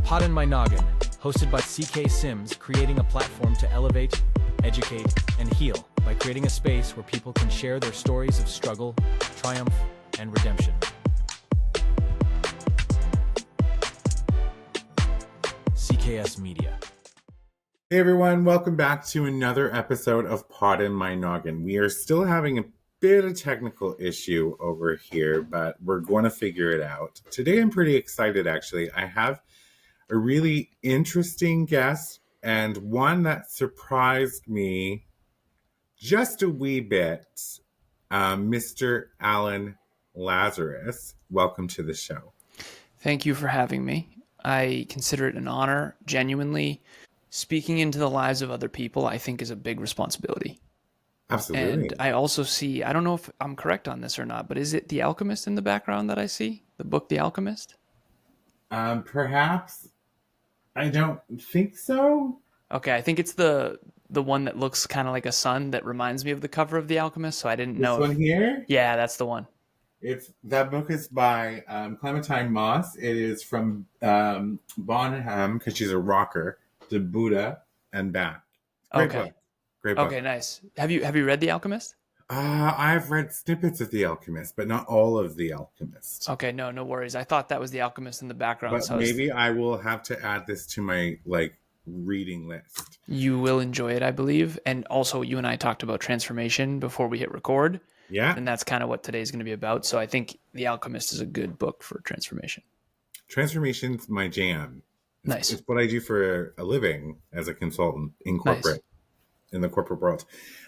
Pot in My Noggin, hosted by CK Sims, creating a platform to elevate, educate, and heal by creating a space where people can share their stories of struggle, triumph, and redemption. CKS Media. Hey everyone, welcome back to another episode of Pot in My Noggin. We are still having a bit of technical issue over here, but we're going to figure it out. Today I'm pretty excited actually. I have a really interesting guest and one that surprised me just a wee bit, Mr. Alan Lazaros. Welcome to the show. Thank you for having me. I consider it an honor, genuinely. Speaking into the lives of other people, I think, is a big responsibility. Absolutely. And I also see, I don't know if I'm correct on this or not, but is it The Alchemist in the background that I see? The book The Alchemist? Perhaps. I don't think so. Okay, I think it's the one that looks kind of like a sun that reminds me of the cover of The Alchemist, so I didn't know. This one here? Yeah, that's the one. That book is by Clementine Moss. It is from Bonham, because she's a rocker, to Buddha and back. Great book. Great book. Okay, nice. Have you read The Alchemist? I've read snippets of The Alchemist, but not all of The Alchemist. Okay, no worries. I thought that was The Alchemist in the background. But so maybe I will have to add this to my reading list. You will enjoy it, I believe. And also, you and I talked about transformation before we hit record. Yeah. And that's kind of what today's going to be about. So I think The Alchemist is a good book for transformation. Transformation's my jam. Nice. It's what I do for a living as a consultant in corporate, in the corporate world.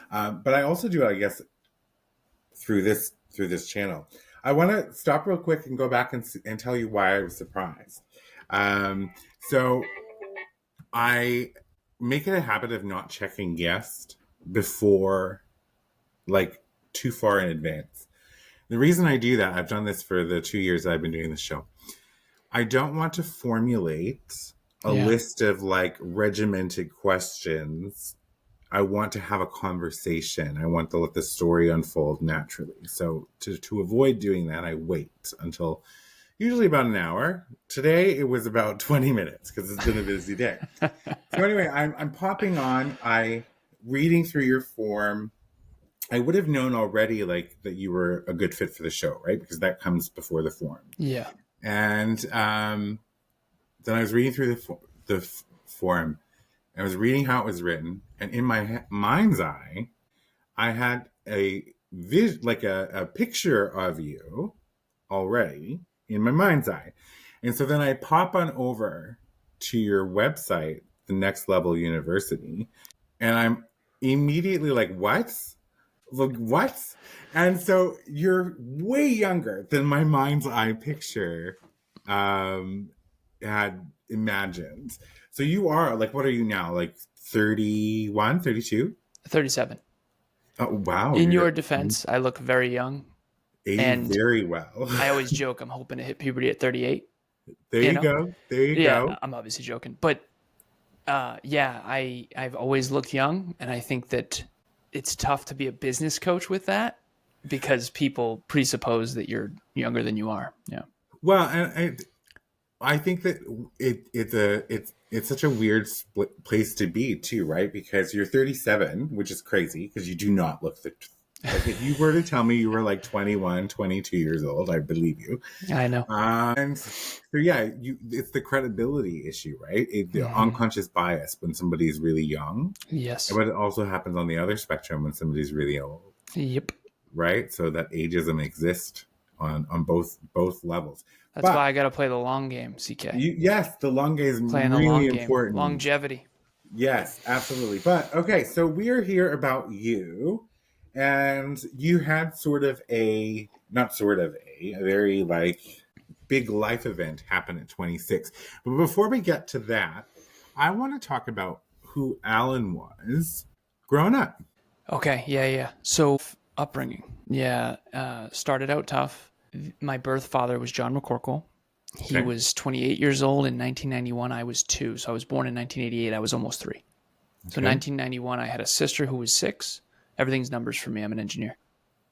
But I also do, I guess, through this channel. I want to stop real quick and go back and tell you why I was surprised. So I make it a habit of not checking guests before, too far in advance. The reason I do that, I've done this for the 2 years I've been doing this show. I don't want to formulate a list of regimented questions. I want to have a conversation. I want to let the story unfold naturally. So to avoid doing that, I wait until usually about an hour. Today, it was about 20 minutes because it's been a busy day. So anyway, I'm popping on. Reading through your form. I would have known already that you were a good fit for the show, right? Because that comes before the form. Yeah. And then I was reading through the form. I was reading how it was written, and in my mind's eye, I had a picture of you already in my mind's eye. And so then I pop on over to your website, the NextLevelUniversity, and I'm immediately like, what? What? And so you're way younger than my mind's eye picture had imagined. So you are, what are you now? 31, 32? 37. Oh, wow. In your defense, I look very young. Aging very well. I always joke I'm hoping to hit puberty at 38. There you go. There you go. I'm obviously joking. But I've always looked young, and I think that it's tough to be a business coach with that because people presuppose that you're younger than you are. Yeah. Well, and I think that it's such a weird place to be too, right? Because you're 37, which is crazy because you do not look if you were to tell me you were 21, 22 years old, I believe you. I know. And so it's the credibility issue, right? The unconscious bias when somebody's really young. Yes. But it also happens on the other spectrum when somebody's really old. Yep. Right? So that ageism exists on both levels. That's why I got to play the long game, CK. Yes, the long game is playing really the long important. Game. Longevity. Yes, absolutely. But okay, so we are here about you, and you had a very big life event happen at 26. But before we get to that, I want to talk about who Alan was growing up. Okay, yeah. So upbringing, started out tough. My birth father was John McCorkle. He was 28 years old in 1991. I was 2. So I was born in 1988. I was almost 3. So 1991, I had a sister who was 6. Everything's numbers for me. I'm an engineer.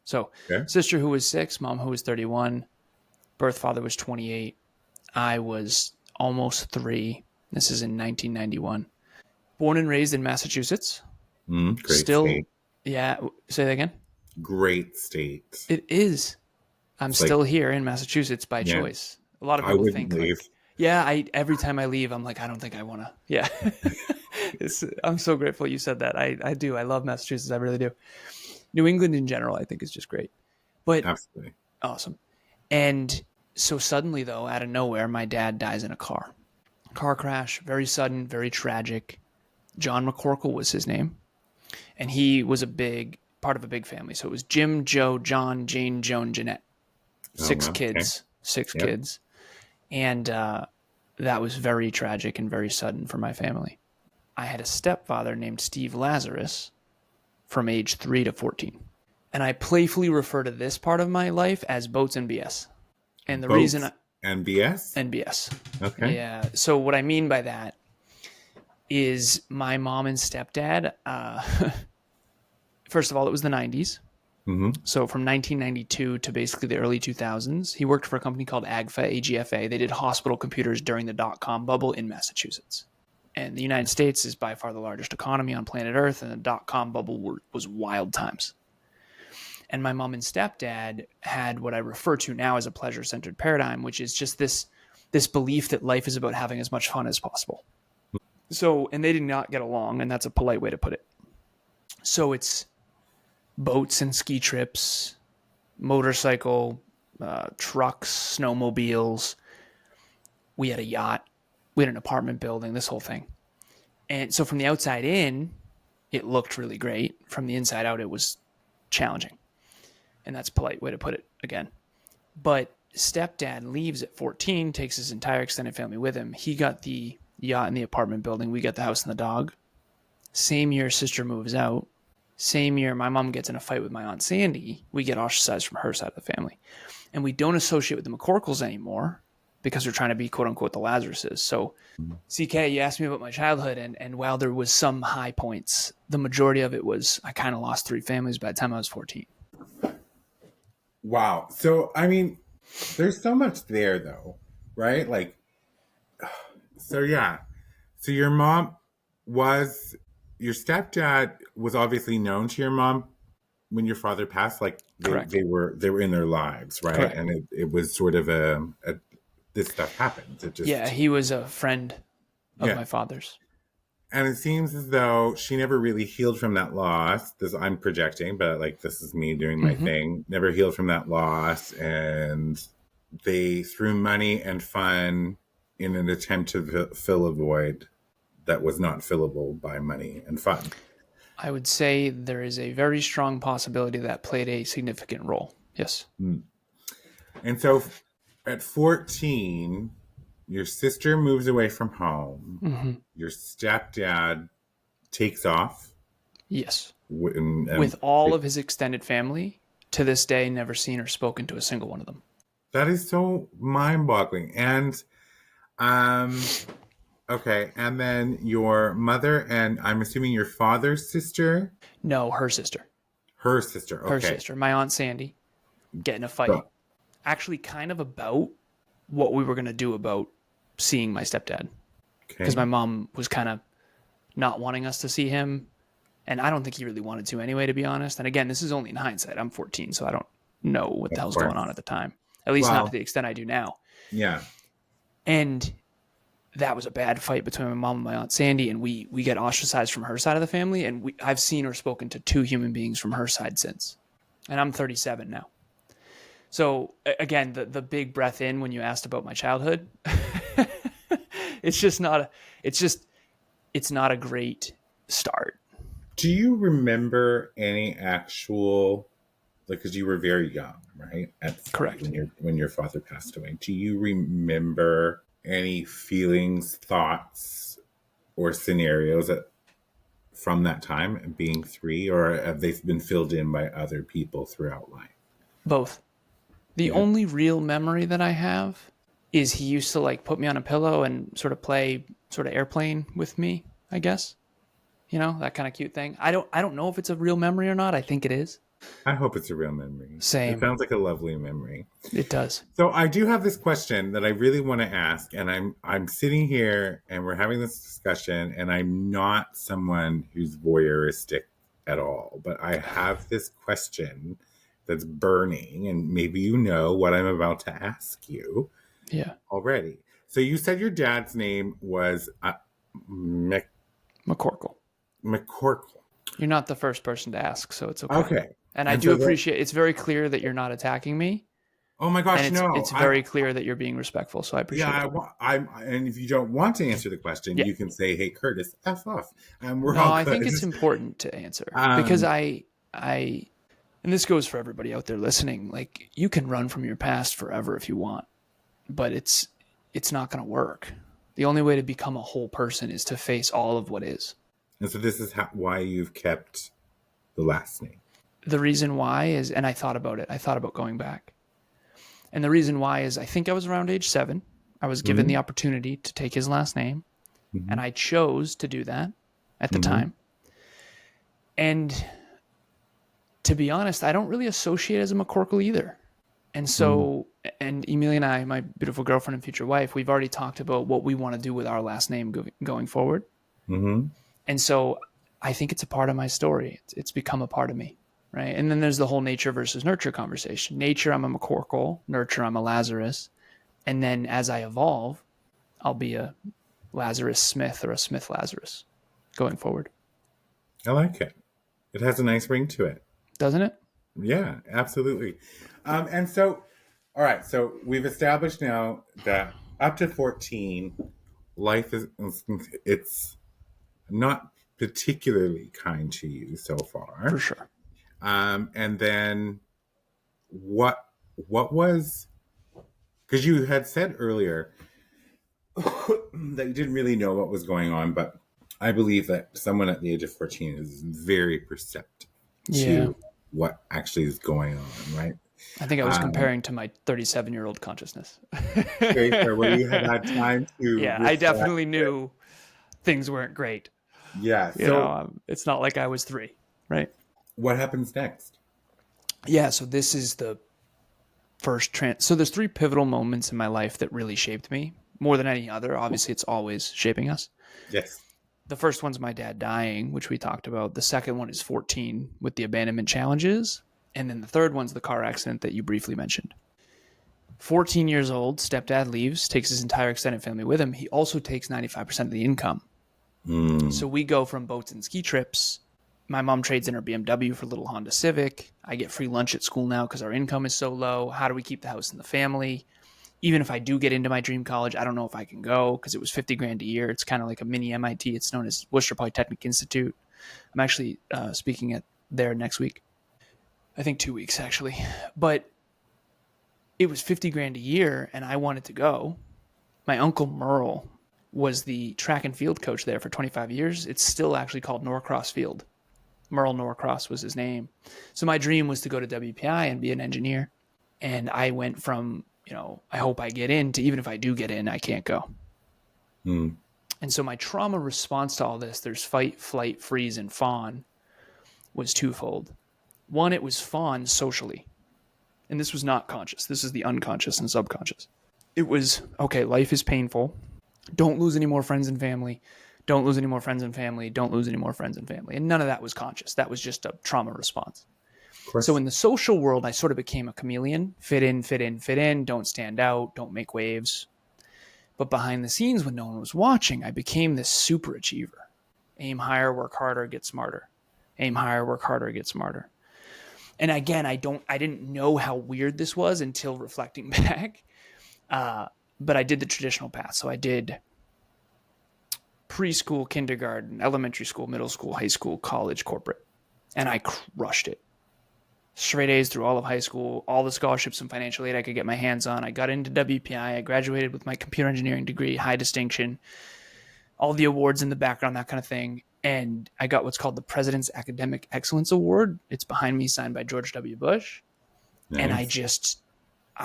So sister who was 6, mom who was 31, birth father was 28. I was almost 3. This is in 1991. Born and raised in Massachusetts. Great Still, state. yeah. Say that again. Great state. It is. I'm still here in Massachusetts by choice. A lot of I people wouldn't think leave. every time I leave, I'm like, I don't think I want to. Yeah. I'm so grateful you said that. I do. I love Massachusetts. I really do. New England in general, I think, is just great. But Absolutely. awesome. And so suddenly, though, out of nowhere, my dad dies in a car crash. Very sudden, very tragic. John McCorkle was his name. And he was a big part of a big family. So it was Jim, Joe, John, Jane, Joan, Jeanette. 6 kids. Okay. 6 kids. And that was very tragic and very sudden for my family. I had a stepfather named Steve Lazaros from age 3 to 14. And I playfully refer to this part of my life as boats and BS. And the reason and BS? And BS. Okay. Yeah. So what I mean by that is my mom and stepdad, first of all, it was the 90s. Mm-hmm. So from 1992 to basically the early 2000s, he worked for a company called AGFA. They did hospital computers during the dot-com bubble in Massachusetts. And the United States is by far the largest economy on planet Earth, and the dot-com bubble was wild times. And my mom and stepdad had what I refer to now as a pleasure-centered paradigm, which is just this belief that life is about having as much fun as possible. So, and they did not get along, and that's a polite way to put it. So it's boats and ski trips, motorcycle, trucks, snowmobiles. We had a yacht. We had an apartment building, this whole thing. And so from the outside in, it looked really great. From the inside out, it was challenging. And that's a polite way to put it again. But stepdad leaves at 14, takes his entire extended family with him. He got the yacht and the apartment building. We got the house and the dog. Same year, sister moves out. Same year, my mom gets in a fight with my Aunt Sandy. We get ostracized from her side of the family. And we don't associate with the McCorkles anymore because we're trying to be, quote unquote, the Lazarus's. So, CK, you asked me about my childhood, and while there was some high points, the majority of it was I kind of lost 3 families by the time I was 14. Wow. So, I mean, there's so much there, though, right? Like, so yeah. So your stepdad was obviously known to your mom when your father passed. Like they were in their lives, right? Correct. And it was sort of this stuff happens. It just he was a friend of my father's. And it seems as though she never really healed from that loss. I'm projecting, but like this is me doing my thing. Never healed from that loss, and they threw money and fun in an attempt to fill a void that was not fillable by money and fun. I would say there is a very strong possibility that played a significant role. Yes. And so at 14, your sister moves away from home. Mm-hmm. Your stepdad takes off. Yes. With all of his extended family, to this day, never seen or spoken to a single one of them. That is so mind-boggling. And, okay. And then your mother and I'm assuming your father's sister? No, her sister. Her sister. Okay. Her sister. My Aunt Sandy get in a fight. Oh. Actually kind of about what we were going to do about seeing my stepdad. Because my mom was kind of not wanting us to see him. And I don't think he really wanted to anyway, to be honest. And again, this is only in hindsight. I'm 14, so I don't know what the hell's going on at the time. At least not to the extent I do now. Yeah. And that was a bad fight between my mom and my Aunt Sandy. And we get ostracized from her side of the family. And I've seen or spoken to 2 human beings from her side since. And I'm 37 now. So again, the big breath in when you asked about my childhood, it's not a great start. Do you remember any actual, like, because you were very young, right? Correct. When your father passed away. Do you remember any feelings, thoughts, or scenarios from that time, being 3, or have they been filled in by other people throughout life? Both. The only real memory that I have is he used to like put me on a pillow and sort of play sort of airplane with me, I guess. You know, that kind of cute thing. I don't know if it's a real memory or not. I think it is. I hope it's a real memory. Same. It sounds like a lovely memory. It does. So I do have this question that I really want to ask, and I'm sitting here and we're having this discussion, and I'm not someone who's voyeuristic at all, but I have this question that's burning, and maybe you know what I'm about to ask you. Yeah. Already. So you said your dad's name was McCorkle. McCorkle. You're not the first person to ask, so it's okay. Okay. And I do appreciate, it's very clear that you're not attacking me. Oh my gosh, and no. It's very clear that you're being respectful, so I appreciate it. And if you don't want to answer the question, you can say, hey, Curtis, F off. I think it's important to answer because I, and this goes for everybody out there listening, like you can run from your past forever if you want, but it's not going to work. The only way to become a whole person is to face all of what is. And so this is why you've kept the last name. The reason why is, and I thought about it. I thought about going back. And the reason why is I think I was around age 7. I was given the opportunity to take his last name. And I chose to do that at the time. And to be honest, I don't really associate as a McCorkle either. And so, and Emilia and I, my beautiful girlfriend and future wife, we've already talked about what we want to do with our last name going forward. And so I think it's a part of my story. It's become a part of me, right? And then there's the whole nature versus nurture conversation. Nature, I'm a McCorkle. Nurture, I'm a Lazaros. And then as I evolve, I'll be a Lazarus Smith or a Smith Lazaros going forward. I like it. It has a nice ring to it. Doesn't it? Yeah, absolutely. And so, all right. So we've established now that up to 14, life it's not particularly kind to you so far. For sure. And then what was, because you had said earlier that you didn't really know what was going on, but I believe that someone at the age of 14 is very perceptive to what actually is going on, right? I think I was comparing to my 37-year-old consciousness. Okay, so where you had time to... Yeah, I definitely knew things weren't great. Yeah. So it's not like I was 3, right? What happens next? Yeah, so this is the first so there's 3 pivotal moments in my life that really shaped me more than any other. Obviously, it's always shaping us. Yes. The first one's my dad dying, which we talked about. The second one is 14 with the abandonment challenges. And then the third one's the car accident that you briefly mentioned. 14 years old, stepdad leaves, takes his entire extended family with him. He also takes 95% of the income. So we go from boats and ski trips. My mom trades in her BMW for a little Honda Civic. I get free lunch at school now because our income is so low. How do we keep the house in the family? Even if I do get into my dream college, I don't know if I can go because it was $50,000 a year. It's kind of like a mini MIT. It's known as Worcester Polytechnic Institute. I'm actually speaking there next week. I think 2 weeks actually. But it was $50,000 a year and I wanted to go. My uncle Merle was the track and field coach there for 25 years. It's still actually called Norcross Field. Merle Norcross was his name. So my dream was to go to WPI and be an engineer. And I went from, I hope I get in to even if I do get in, I can't go. And so my trauma response to all this, there's fight, flight, freeze, and fawn, was twofold. One, it was fawn socially. And this was not conscious. This is the unconscious and subconscious. It was, okay, life is painful. Don't lose any more friends and family. Don't lose any more friends and family. Don't lose any more friends and family. And none of that was conscious. That was just a trauma response. So in the social world, I sort of became a chameleon. Fit in, fit in, fit in. Don't stand out. Don't make waves. But behind the scenes, when no one was watching, I became this super achiever. Aim higher, work harder, get smarter. Aim higher, work harder, get smarter. And again, I didn't know how weird this was until reflecting back. But I did the traditional path. So I did preschool, kindergarten, elementary school, middle school, high school, college, corporate. And I crushed it. Straight A's through all of high school, all the scholarships and financial aid I could get my hands on. I got into WPI. I graduated with my computer engineering degree, high distinction, all the awards in the background, that kind of thing. And I got what's called the President's Academic Excellence Award. It's behind me, signed by George W. Bush. Nice. And I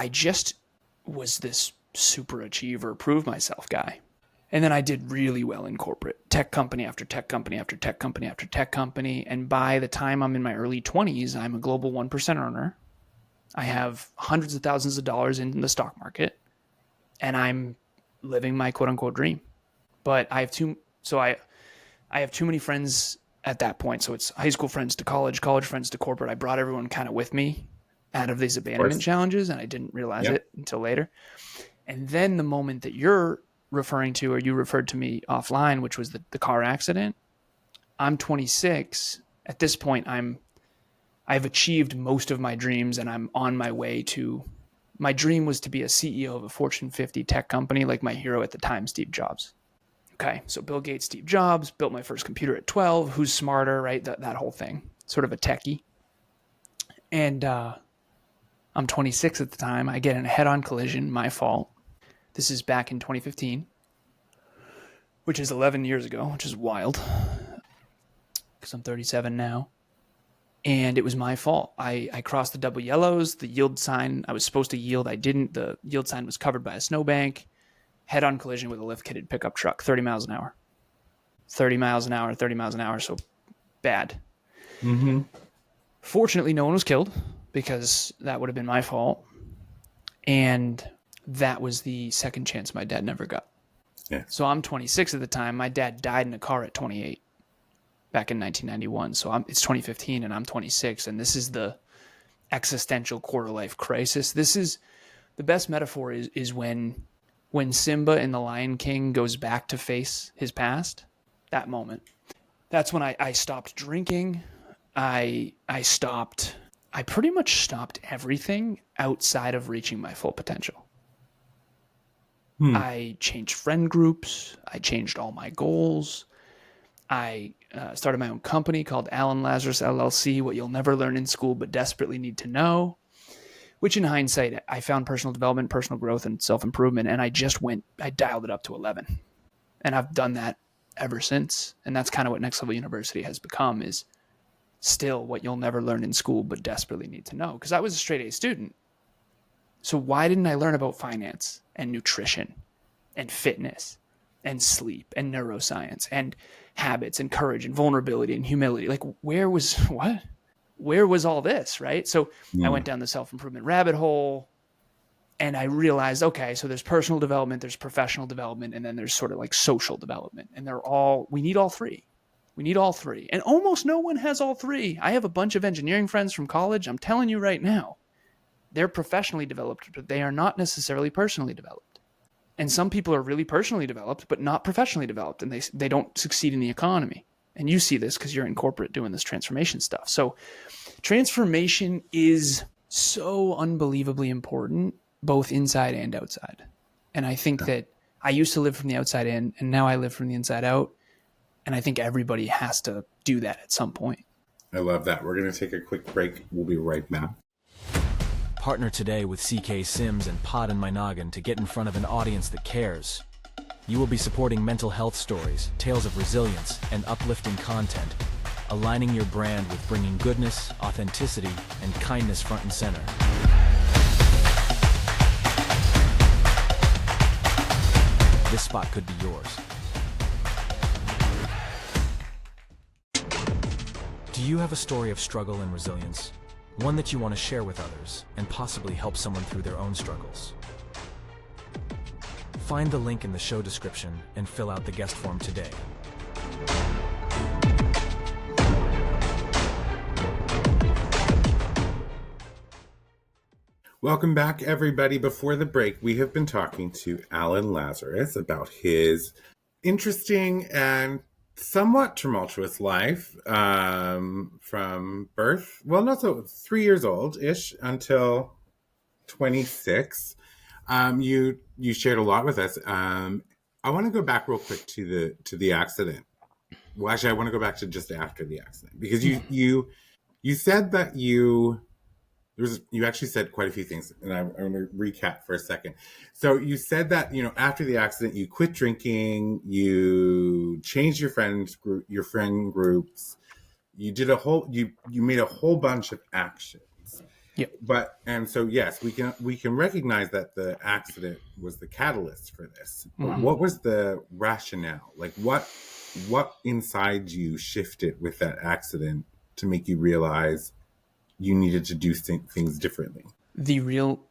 just was this super achiever, prove myself guy. And then I did really well in corporate, tech company after tech company after tech company after tech company. And by the time I'm in my early 20s, I'm a global 1% earner. I have hundreds of thousands of dollars in the stock market, and I'm living my quote unquote dream. But I have I have too many friends at that point. So it's high school friends to college friends to corporate. I brought everyone kind of with me out of these abandonment challenges, and I didn't realize it until later. And then the moment that you're referring to, or you referred to me offline, which was the car accident, I'm 26. At this point, I've achieved most of my dreams, and I'm on my way to, my dream was to be a CEO of a Fortune 50 tech company, like my hero at the time, Steve Jobs. Okay, so Bill Gates, Steve Jobs, built my first computer at 12. Who's smarter, right? That whole thing, sort of a techie. And I'm 26 at the time. I get in a head-on collision, my fault. This is back in 2015, which is 11 years ago, which is wild because I'm 37 now. And it was my fault. I crossed the double yellows, the yield sign. I was supposed to yield. I didn't. The yield sign was covered by a snowbank. Head-on collision with a lift-kitted pickup truck, 30 miles an hour. 30 miles an hour, so bad. Mm-hmm. Fortunately, no one was killed because that would have been my fault. And that was the second chance my dad never got. Yeah. So I'm 26 at the time. My dad died in a car at 28 back in 1991. So it's 2015 and I'm 26. And this is the existential quarter-life crisis. This is the best metaphor is when Simba in The Lion King goes back to face his past, that moment. That's when I stopped drinking. I pretty much stopped everything outside of reaching my full potential. I changed friend groups. I changed all my goals. I started my own company called Alan Lazaros LLC, what you'll never learn in school but desperately need to know, which in hindsight, I found personal development, personal growth, and self-improvement, and I dialed it up to 11. And I've done that ever since. And that's kind of what Next Level University has become, is still what you'll never learn in school but desperately need to know. Because I was a straight A student. So why didn't I learn about finance and nutrition and fitness and sleep and neuroscience and habits and courage and vulnerability and humility? Like, where was all this, right? So I went down the self-improvement rabbit hole, and I realized, okay, so there's personal development, there's professional development, and then there's sort of like social development. And we need all three. We need all three. And almost no one has all three. I have a bunch of engineering friends from college. I'm telling you right now, they're professionally developed, but they are not necessarily personally developed. And some people are really personally developed, but not professionally developed, and they don't succeed in the economy. And you see this because you're in corporate doing this transformation stuff. So transformation is so unbelievably important, both inside and outside. And I think that I used to live from the outside in, and now I live from the inside out. And I think everybody has to do that at some point. I love that. We're going to take a quick break. We'll be right back. Partner today with CK Sims and Pod in My Noggin to get in front of an audience that cares. You will be supporting mental health stories, tales of resilience, and uplifting content, aligning your brand with bringing goodness, authenticity, and kindness front and center. This spot could be yours. Do you have a story of struggle and resilience? One that you want to share with others and possibly help someone through their own struggles? Find the link in the show description and fill out the guest form today. Welcome back, everybody. Before the break, we have been talking to Alan Lazaros about his interesting and somewhat tumultuous life from birth. Well, not so 3 years old-ish until 26. You shared a lot with us. I want to go back real quick to the accident. Well, actually, I want to go back to just after the accident, because you said that you actually said quite a few things, and I want to recap for a second. So you said that, after the accident, you quit drinking, you changed your friend groups, you did you made a whole bunch of actions. Yeah. And so yes, we can recognize that the accident was the catalyst for this. But what was the rationale? Like what inside you shifted with that accident to make you realize you needed to do things differently? The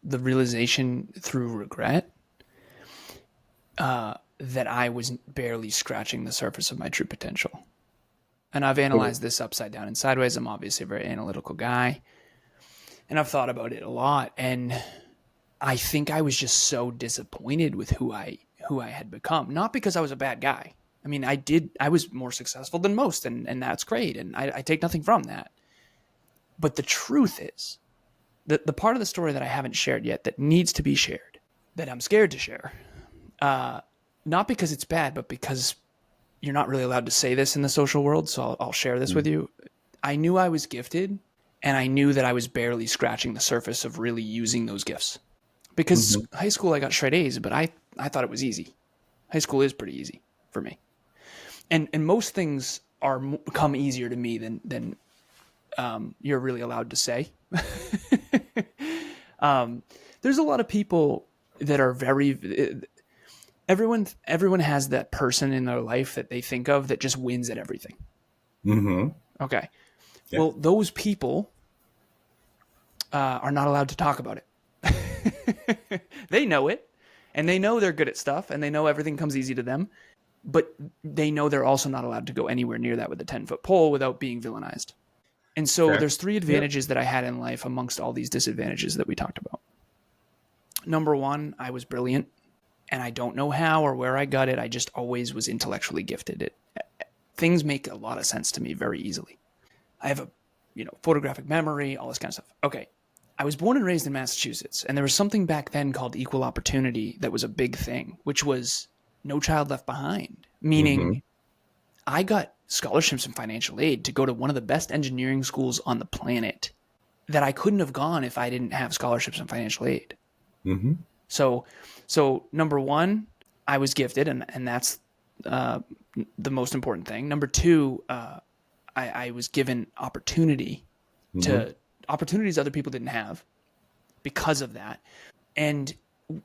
realization through regret that I was barely scratching the surface of my true potential. And I've analyzed this upside down and sideways. I'm obviously a very analytical guy, and I've thought about it a lot. And I think I was just so disappointed with who I had become. Not because I was a bad guy. I mean, I was more successful than most, and that's great. And I take nothing from that. But the truth is, the part of the story that I haven't shared yet that needs to be shared, that I'm scared to share, not because it's bad, but because you're not really allowed to say this in the social world, so I'll share this with you. I knew I was gifted, and I knew that I was barely scratching the surface of really using those gifts. Because high school, I got straight A's, but I thought it was easy. High school is pretty easy for me. And most things come easier to me than you're really allowed to say. There's a lot of people that are everyone has that person in their life that they think of that just wins at everything. Okay. Yeah. Well, those people are not allowed to talk about it. They know it, and they know they're good at stuff, and they know everything comes easy to them, but they know they're also not allowed to go anywhere near that with a 10-foot pole without being villainized. And so there's 3 advantages that I had in life amongst all these disadvantages that we talked about. Number 1, I was brilliant, and I don't know how or where I got it. I just always was intellectually gifted. Things make a lot of sense to me very easily. I have a photographic memory, all this kind of stuff. Okay. I was born and raised in Massachusetts, and there was something back then called equal opportunity that was a big thing, which was no child left behind, meaning I got scholarships and financial aid to go to one of the best engineering schools on the planet that I couldn't have gone if I didn't have scholarships and financial aid. So number 1, I was gifted, and that's the most important thing. Number 2, I was given opportunity to opportunities other people didn't have because of that. And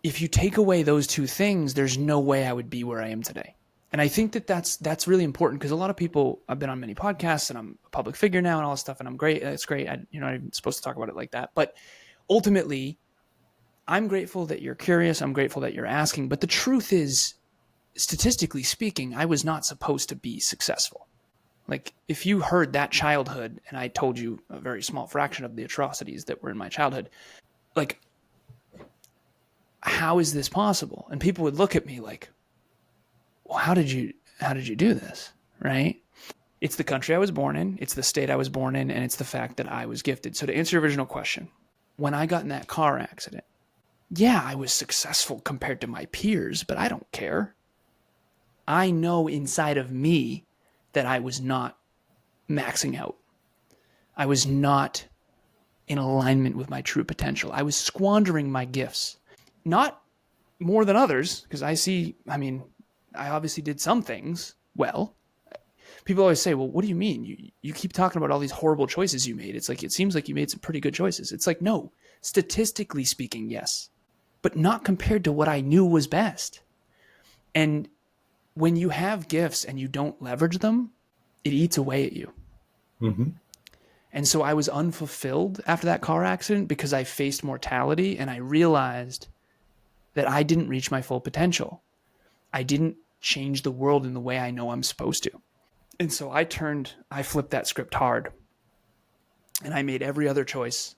if you take away those 2 things, there's no way I would be where I am today. And I think that's really important because a lot of people, I've been on many podcasts and I'm a public figure now and all this stuff, and I'm great. It's great. I'm not even supposed to talk about it like that. But ultimately, I'm grateful that you're curious. I'm grateful that you're asking. But the truth is, statistically speaking, I was not supposed to be successful. Like, if you heard that childhood, and I told you a very small fraction of the atrocities that were in my childhood, like, how is this possible? And people would look at me like, well, how did you do this? Right? It's the country I was born in, it's the state I was born in, and it's the fact that I was gifted. So to answer your original question, when I got in that car accident, yeah, I was successful compared to my peers, but I don't care. I know inside of me that I was not maxing out. I was not in alignment with my true potential. I was squandering my gifts. Not more than others, because I obviously did some things well. People always say, well, what do you mean? You keep talking about all these horrible choices you made. It's like, it seems like you made some pretty good choices. It's like, no, statistically speaking, yes, but not compared to what I knew was best. And when you have gifts and you don't leverage them, it eats away at you. And so I was unfulfilled after that car accident because I faced mortality, and I realized that I didn't reach my full potential. I didn't change the world in the way I know I'm supposed to. And so I flipped that script hard, and I made every other choice.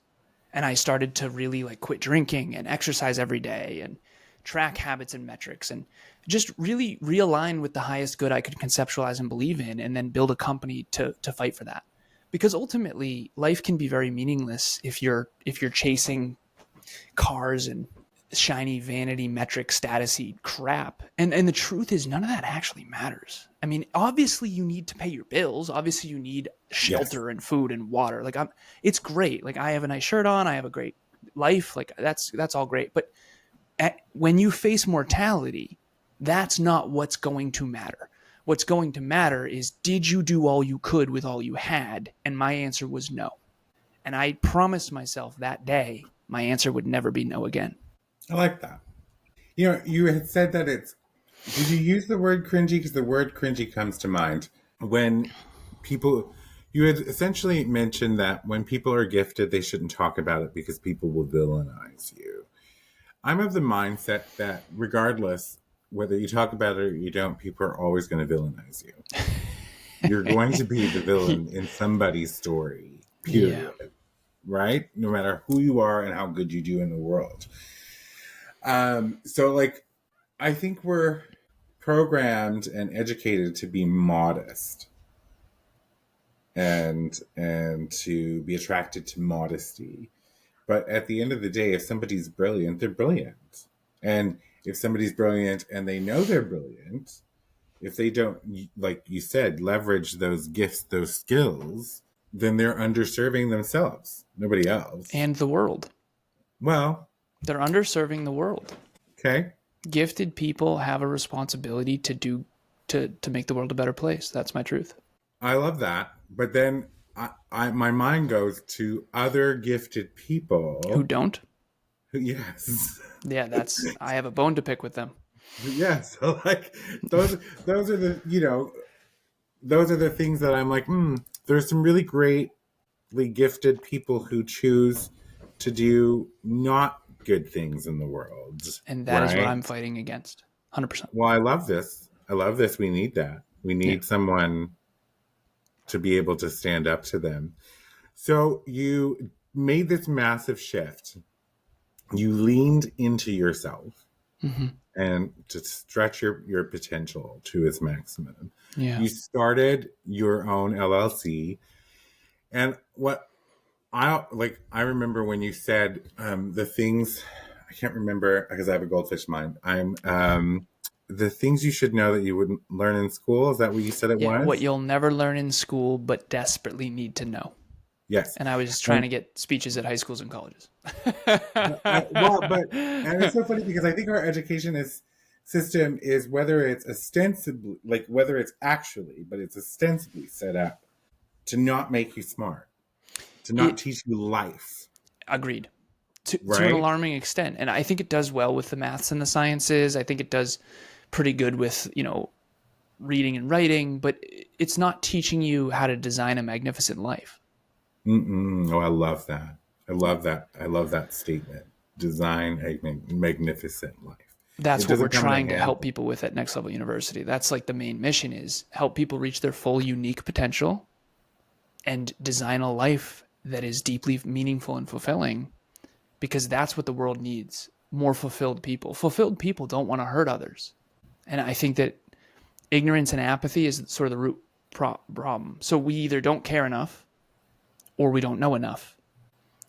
And I started to really quit drinking and exercise every day and track habits and metrics and just really realign with the highest good I could conceptualize and believe in, and then build a company to fight for that. Because ultimately, life can be very meaningless if you're chasing cars and shiny vanity metric statusy crap. And the truth is, none of that actually matters. I mean, obviously you need to pay your bills. Obviously you need shelter and food and water. It's great. I have a nice shirt on. I have a great life. That's all great. But when you face mortality, that's not what's going to matter. What's going to matter is, did you do all you could with all you had? And my answer was no. And I promised myself that day my answer would never be no again. I like that. You know, you had said that did you use the word cringy? Because the word cringy comes to mind when people, you had essentially mentioned that when people are gifted, they shouldn't talk about it because people will villainize you. I'm of the mindset that regardless whether you talk about it or you don't, people are always going to villainize you. You're going to be the villain in somebody's story, period. Yeah. Right? No matter who you are and how good you do in the world. So like, I think we're programmed and educated to be modest and to be attracted to modesty. But at the end of the day, if somebody's brilliant, they're brilliant. And if somebody's brilliant and they know they're brilliant, if they don't, like you said, leverage those gifts, those skills, then they're underserving themselves, nobody else. And the world. Well, they're underserving the world. Okay. Gifted people have a responsibility to make the world a better place. That's my truth. I love that. But then my mind goes to other gifted people who don't. Yes. Yeah, I have a bone to pick with them. Yeah, so like those are the, you know, those are the things that I'm like, there's some really greatly gifted people who choose to do not good things in the world. And that is what I'm fighting against. 100%. Well, I love this. We need that. We need someone to be able to stand up to them. So you made this massive shift. You leaned into yourself and to stretch your potential to its maximum. Yeah. You started your own LLC. And what I remember when you said the things, I can't remember because I have a goldfish mind. The things you should know that you wouldn't learn in school. Is that what you said it was? What you'll never learn in school, but desperately need to know. Yes. And I was trying to get speeches at high schools and colleges. And it's so funny because I think our education system is whether it's ostensibly, but it's ostensibly set up to not make you smart, to not teach you life. Agreed. To an alarming extent. And I think it does well with the maths and the sciences. I think it does pretty good with, reading and writing, but it's not teaching you how to design a magnificent life. Oh, I love that. I love that statement. Design a magnificent life. That's what we're trying to help people with at Next Level University. That's like the main mission, is help people reach their full unique potential and design a life that is deeply meaningful and fulfilling, because that's what the world needs. More fulfilled people. Fulfilled people don't want to hurt others. And I think that ignorance and apathy is sort of the root problem. So we either don't care enough or we don't know enough.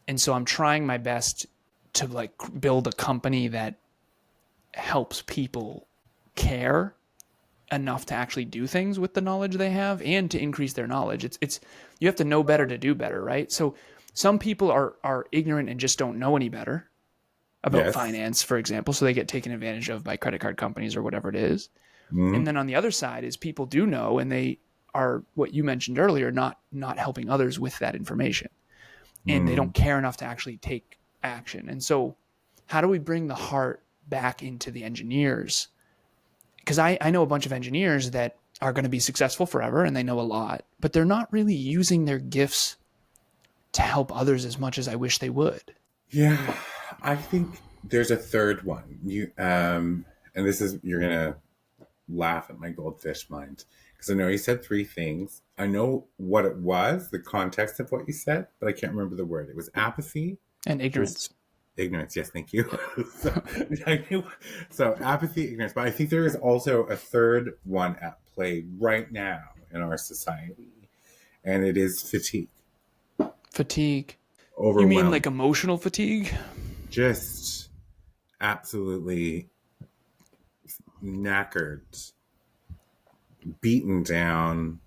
And so I'm trying my best to build a company that helps people care enough to actually do things with the knowledge they have and to increase their knowledge. It's you have to know better to do better, right? So some people are ignorant and just don't know any better about finance, for example. So they get taken advantage of by credit card companies or whatever it is. And then on the other side is people do know, and they are, what you mentioned earlier, not helping others with that information. And they don't care enough to actually take action. And so how do we bring the heart back into the engineers? Because I know a bunch of engineers that are going to be successful forever and they know a lot, but they're not really using their gifts to help others as much as I wish they would. Yeah, I think there's a third one. And this is, you're going to laugh at my goldfish mind, because I know you said three things. I know what it was, the context of what you said, but I can't remember the word. It was apathy. And ignorance. Ignorance, yes, thank you. So apathy, ignorance. But I think there is also a third one at play right now in our society, and it is fatigue. Fatigue. Overwhelmed. You mean like emotional fatigue? Just absolutely knackered, beaten down,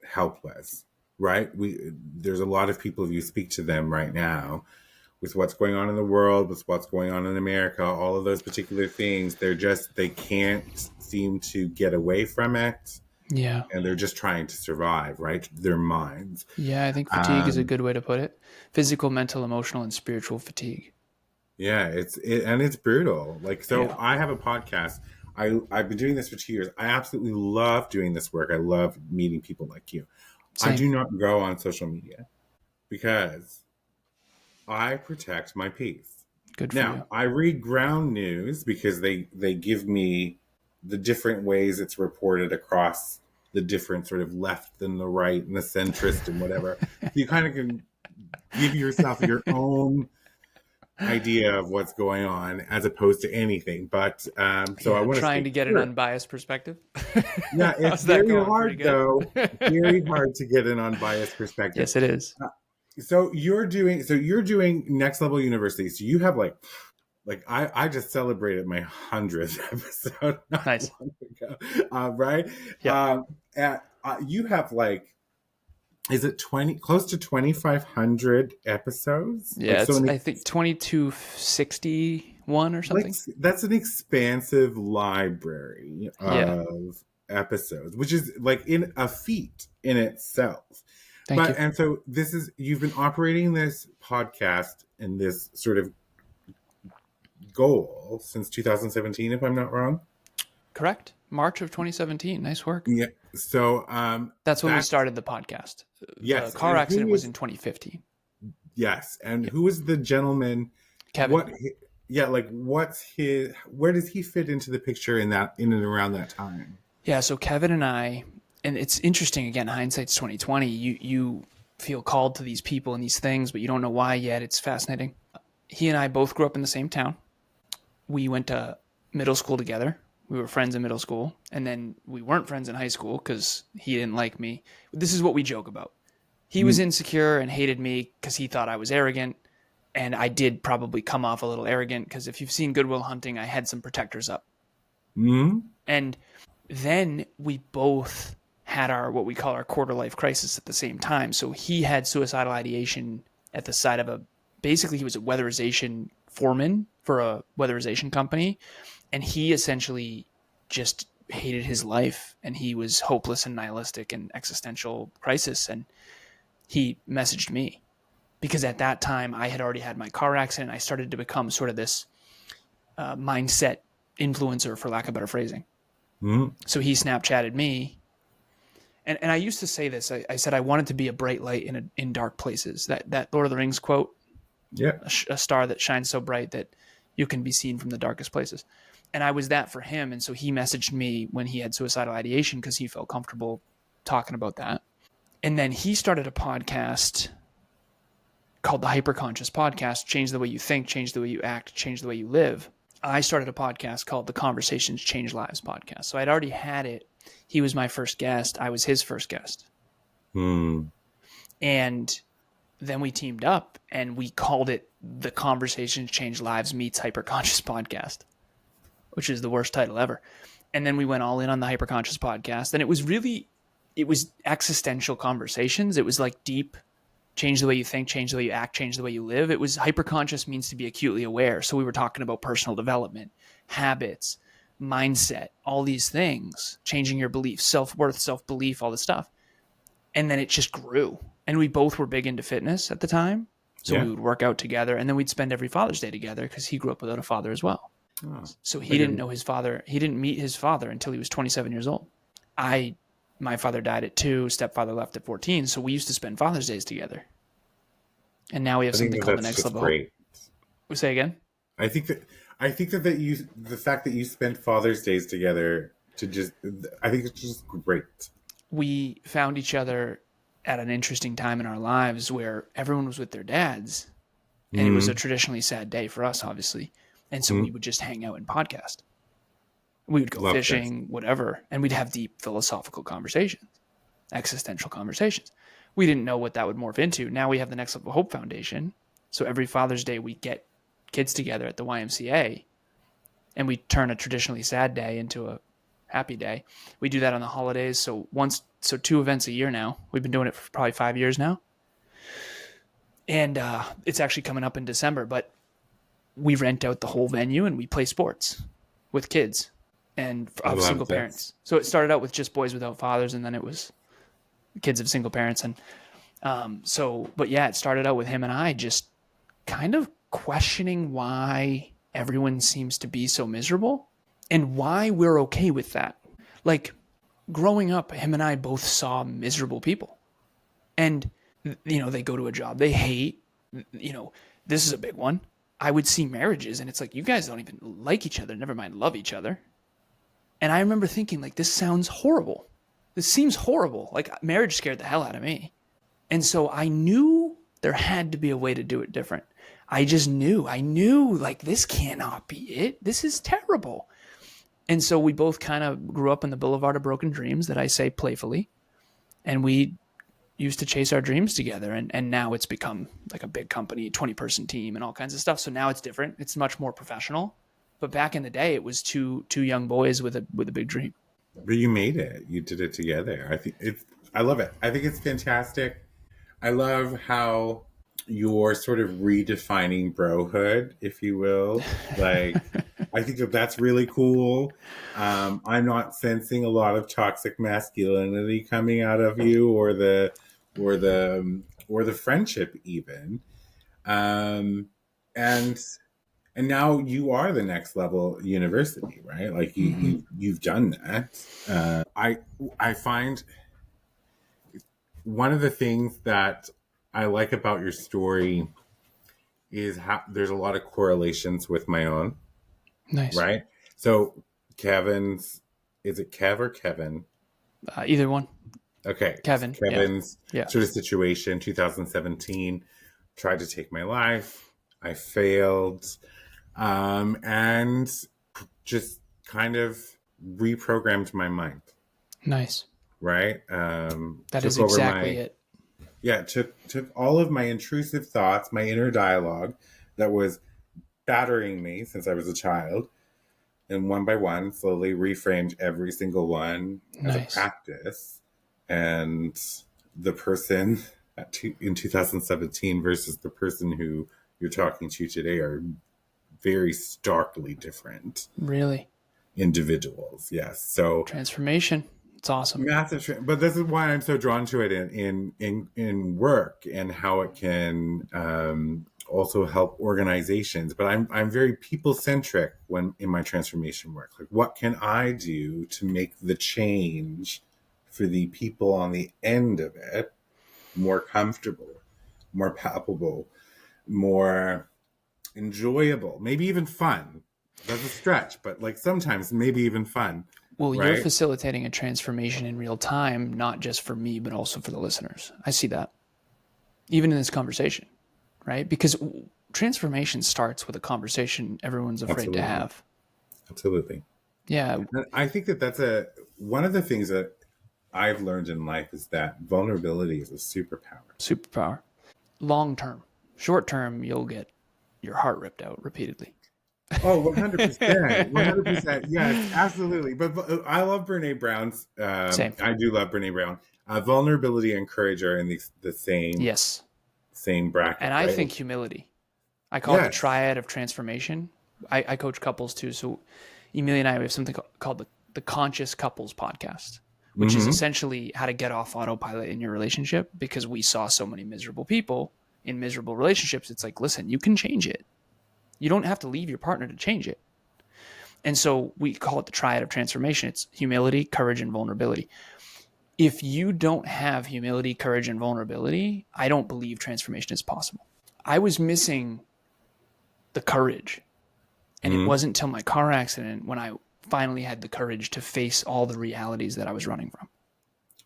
helpless, right? There's a lot of people, if you speak to them right now, with what's going on in the world, with what's going on in America, all of those particular things, they can't seem to get away from it. Yeah. and they're just trying to survive, right? Their minds. Yeah, I think fatigue is a good way to put it. Physical, mental, emotional, and spiritual fatigue. Yeah, and it's brutal. Like, so Yeah. I have a podcast. I've been doing this for 2 years. I absolutely love doing this work. I love meeting people like you. I Same. do not go on social media because I protect my peace. Good for Now, you. I read ground news because they give me the different ways it's reported across the different sort of left and the right and the centrist and whatever. So you kind of can give yourself your own idea of what's going on as opposed to anything. But so I Yeah, want to trying stay to get an clear. unbiased perspective. Yeah, it's How's that very going? Pretty hard good. though. Very hard to get an unbiased perspective. Yes, it is. So you're doing Next Level University. So you have like I just celebrated my 100th episode not Nice. long ago, right? Yeah. You have like, is it 20 close to 2,500 episodes? Yeah, Like, so it's I think 2261 or like something. that's an expansive library Yeah. of episodes, which is like in a feat in itself. Thank you. And so you've been operating this podcast and this sort of goal since 2017, if I'm not wrong. Correct. March of 2017. Nice work. Yeah. So That's when we started the podcast. Yes. The car And accident was in 2015. yes. And who is the gentleman? Kevin. Where does he fit into the picture in and around that time? Yeah, so Kevin and I, and it's interesting, again, hindsight's 2020. You feel called to these people and these things, but you don't know why yet. It's fascinating. He and I both grew up in the same town. We went to middle school together. We were friends in middle school, and then we weren't friends in high school because he didn't like me. This is what we joke about. He was insecure and hated me because he thought I was arrogant, and I did probably come off a little arrogant because if you've seen Good Will Hunting, I had some protectors up. Mm-hmm. And then we both had what we call our quarter life crisis at the same time. So he had suicidal ideation at the side of basically he was a weatherization foreman for a weatherization company. And he essentially just hated his life and he was hopeless and nihilistic and existential crisis. And he messaged me because at that time I had already had my car accident. I started to become sort of this mindset influencer, for lack of better phrasing. Mm-hmm. So he Snapchatted me. And I used to say this. I said I wanted to be a bright light in dark places. That Lord of the Rings quote. Yeah. A star that shines so bright that you can be seen from the darkest places. And I was that for him. And so he messaged me when he had suicidal ideation because he felt comfortable talking about that. And then he started a podcast called the Hyperconscious Podcast, Change the Way You Think, Change the Way You Act, Change the Way You Live. I started a podcast called the Conversations Change Lives Podcast. So I'd already had it. He was my first guest. I was his first guest. Mm. And then we teamed up and we called it the Conversations Change Lives meets Hyperconscious Podcast, which is the worst title ever. And then we went all in on the Hyperconscious Podcast. And it was existential conversations. It was like deep, change the way you think, change the way you act, change the way you live. It was hyperconscious means to be acutely aware. So we were talking about personal development, habits, mindset, all these things, changing your beliefs, self-worth, self-belief, all this stuff. And then it just grew. And we both were big into fitness at the time. So we would work out together and then we'd spend every Father's Day together because he grew up without a father as well. Oh, so he didn't know his father. He didn't meet his father until he was 27 years old. My father died at 2, stepfather left at 14. So we used to spend Father's Days together. And now we have something called the Next Level. Great. We say again? I think that the fact that you spent Father's Days together I think it's just great. We found each other at an interesting time in our lives where everyone was with their dads. And it was a traditionally sad day for us, obviously. And so we would just hang out and podcast. We would go fishing, whatever, and we'd have deep philosophical conversations, existential conversations. We didn't know what that would morph into. Now we have the Next Level Hope Foundation. So every Father's Day, we get kids together at the YMCA, and we turn a traditionally sad day into a happy day. We do that on the holidays. So 2 events a year now. We've been doing it for probably 5 years now. And it's actually coming up in December, but we rent out the whole venue and we play sports with kids. and I of love single this. parents. So it started out with just boys without fathers, and then it was kids of single parents. And but yeah, it started out with him and I just kind of questioning why everyone seems to be so miserable and why we're okay with that. Like growing up, him and I both saw miserable people. And, they go to a job they hate. This is a big one. I would see marriages and it's like, you guys don't even like each other, never mind love each other. And I remember thinking, like, this sounds horrible. This seems horrible. Like, marriage scared the hell out of me. And so I knew there had to be a way to do it different. I knew, like, this cannot be it. This is terrible. And so we both kind of grew up in the Boulevard of Broken Dreams, that I say playfully. And we used to chase our dreams together. And now it's become like a big company, 20-person team and all kinds of stuff. So now it's different. It's much more professional. But back in the day, it was two young boys with a big dream. But you made it. You did it together. I love it. I think it's fantastic. I love how you're sort of redefining brohood, if you will. Like, I think that's really cool. I'm not sensing a lot of toxic masculinity coming out of you, or the friendship even. And now you are the Next Level University, right? Like you've done that. I find one of the things that I like about your story is how there's a lot of correlations with my own. Nice. Right? So Kevin's, is it Kev or Kevin? Either one. Okay. Kevin's sort of situation, 2017, tried to take my life. I failed. And just kind of reprogrammed my mind. Nice. Right? That is exactly it. Yeah, took all of my intrusive thoughts, my inner dialogue that was battering me since I was a child, and one by one, slowly reframed every single one as a practice. And the person in 2017 versus the person who you're talking to today are very starkly different. Really? Individuals, yes. So transformation. It's awesome. Massive, but this is why I'm so drawn to it in work, and how it can also help organizations. But I'm very people centric when in my transformation work. Like, what can I do to make the change for the people on the end of it more comfortable, more palpable, more enjoyable, maybe even fun. That's a stretch, but like sometimes maybe even fun. Well, right? You're facilitating a transformation in real time, not just for me, but also for the listeners. I see that. Even in this conversation, right? Because transformation starts with a conversation everyone's afraid to have. Absolutely. Yeah. And I think that's one of the things that I've learned in life is that vulnerability is a superpower. Superpower. Long term. Short term, you'll get your heart ripped out repeatedly. Oh, 100%. 100%. Yes, absolutely. But I love Brene Brown's. Same. I do love Brene Brown. Vulnerability and courage are in the same bracket. And I think humility. I call it the Triad of Transformation. I coach couples too. So Emilia and I have something called the Conscious Couples Podcast, which is essentially how to get off autopilot in your relationship, because we saw so many miserable people in miserable relationships. It's like, listen, you can change it. You don't have to leave your partner to change it. And so we call it the Triad of Transformation. It's humility, courage, and vulnerability. If you don't have humility, courage, and vulnerability, I don't believe transformation is possible. I was missing the courage. And it wasn't until my car accident when I finally had the courage to face all the realities that I was running from.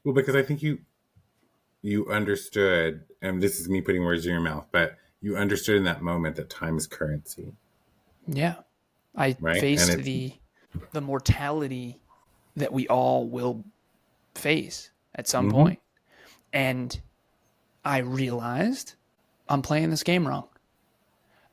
Well, because I think you understood, and this is me putting words in your mouth, but you understood in that moment that time is currency. Yeah. I faced the mortality that we all will face at some point. And I realized I'm playing this game wrong.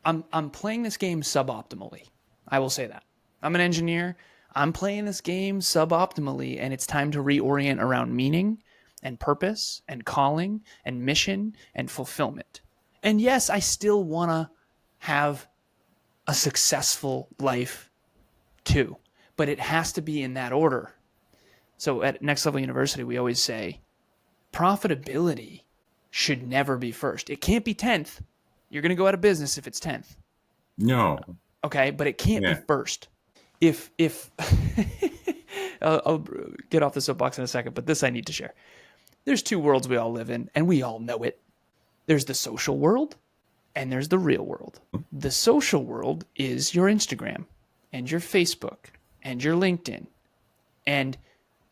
I'm playing this game suboptimally. I will say that. I'm an engineer. I'm playing this game suboptimally, and it's time to reorient around meaning and purpose and calling and mission and fulfillment. And yes, I still want to have a successful life too, but it has to be in that order. So at Next Level University, we always say profitability should never be first. It can't be 10th. You're going to go out of business if it's 10th. No. Okay, but it can't be first. If I'll get off the soapbox in a second, but this I need to share. There's two worlds we all live in, and we all know it. There's the social world, and there's the real world. The social world is your Instagram, and your Facebook, and your LinkedIn, and